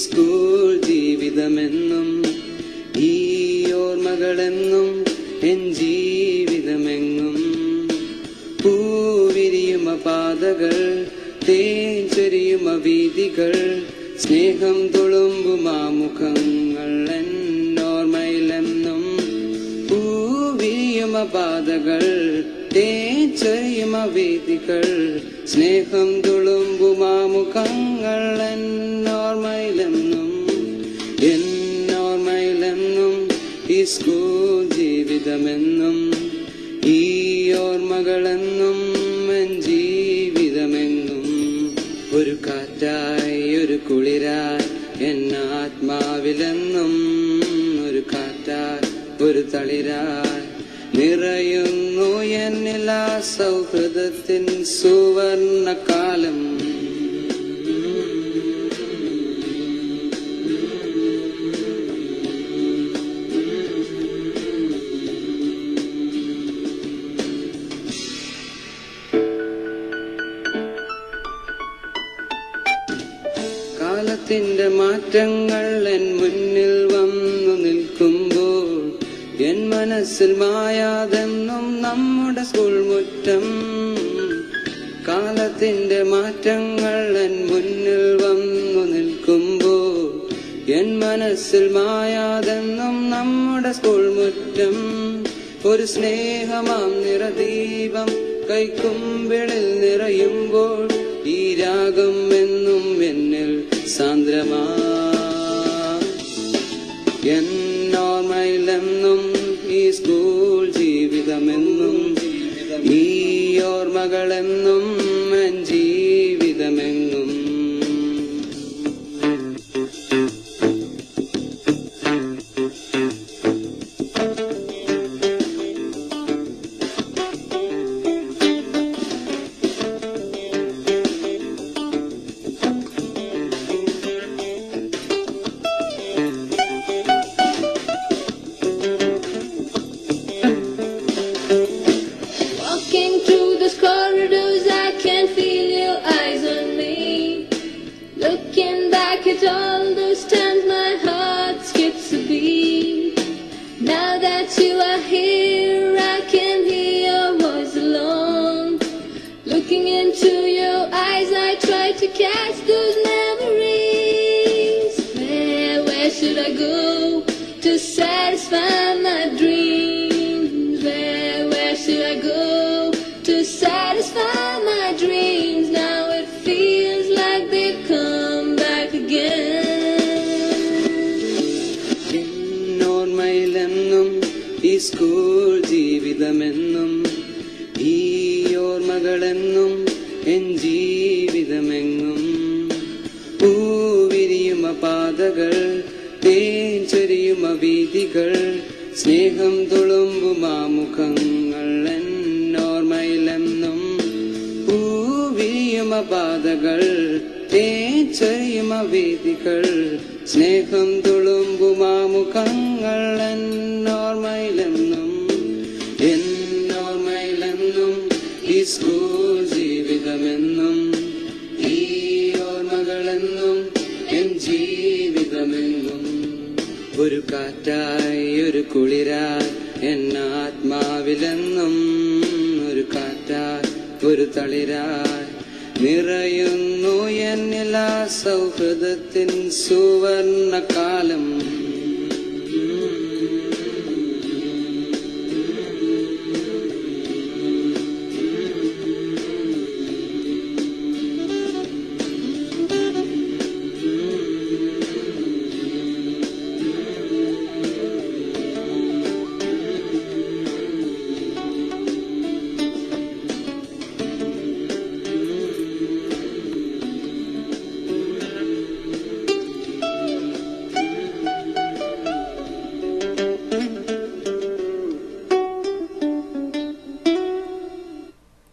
School ജീവിതമെന്നും ഈ ഓർമ്മകളെന്നും N ജീവിതമെങ്ങും പൂവിരിയുമ പാതകൾ തേൻ ചൊരിയുമ വീതികൾ സ്നേഹം തുളുമ്പുമാമുഖങ്ങൾ എന്നോർമ്മയിലെന്നും പൂവിരിയുമ പാതകൾ തേൻ ചൊരിയുമ വീതികൾ സ്നേഹം തുളുമ്പുമാമുഖങ്ങൾ എന്നോർമ്മയിലെന്നും എന്നോർമ്മയിലെന്നും ഈ സ്കൂൾ ജീവിതമെന്നും ഈ ഓർമ്മകളെന്നും എൻ ജീവിതമെങ്ങും ഒരു കാറ്റായി ഒരു കുളിരായി എന്നാത്മാവിലെന്നും ഒരു കാറ്റായി ഒരു തളിരായി നിറയുന്നു എന്നിലാ സൗഹൃദത്തിൻ സുവർണകാലം. കാലത്തിന്റെ മാറ്റങ്ങൾ എൻ മുന്നിൽ വന്നു നിൽക്കുമ്പോൾ എൻ മനസ്സിൽ മായാതെന്നും നമ്മുടെ സ്കൂൾ മുറ്റം. കാലത്തിന്റെ മാറ്റങ്ങൾ എൻ മുന്നിൽ വന്നു നിൽക്കുമ്പോൾ എൻ മനസ്സിൽ മായാതെന്നും നമ്മുടെ സ്കൂൾ മുറ്റം. ഒരു സ്നേഹമാം നിറദീപം കൈക്കുമ്പിളിൽ നിറയുമ്പോൾ ഈ രാഗം എന്നും എന്നിൽ സാന്ദ്രമാ. എന്നോർമ്മയിലെന്നും ഈ സ്കൂൾ ജീവിതമെന്നും ഈ ഓർമ്മകളെന്നും N ജീവിതമെങ്ങും. At all those times my heart skips a beat. Now that you are here, I can hear your voice alone. Looking into your eyes, I try to catch those memories. Where should I go to satisfy my dreams? Where should I go to satisfy my dreams? Now it feels like they've come back again. എന്നോർമ്മയിലെന്നും ഈ school ജീവിതമെന്നും ഈ ഓർമ്മകളെന്നും N ജീവിതമെങ്ങും പൂവിരിയുമ പാതകൾ തേൻ ചൊരിയുമ വീതികൾ സ്നേഹം തുളുമ്പുമാമുഖങ്ങൾ എന്നോർമ്മയിലെന്നും പൂവിരിയുമ പാതകൾ തേൻ ചൊരിയുമ വീതികൾ സ്നേഹം തുളുമ്പുമാമുഖങ്ങൾ എന്നോർമ്മയിലെന്നും എന്നോർമ്മയിലെന്നും ഈ school ജീവിതമെന്നും ഈ ഓർമ്മകളെന്നും എൻ ജീവിതമെങ്ങും ഒരു കാറ്റായി ഒരു കുളിരായി എന്നാത്മാവിലെന്നും ഒരു കാറ്റായി ഒരു തളിരായി നിറയുന്നു എന്നിലാ സൗഹൃദത്തിൻ സുവർണകാലം.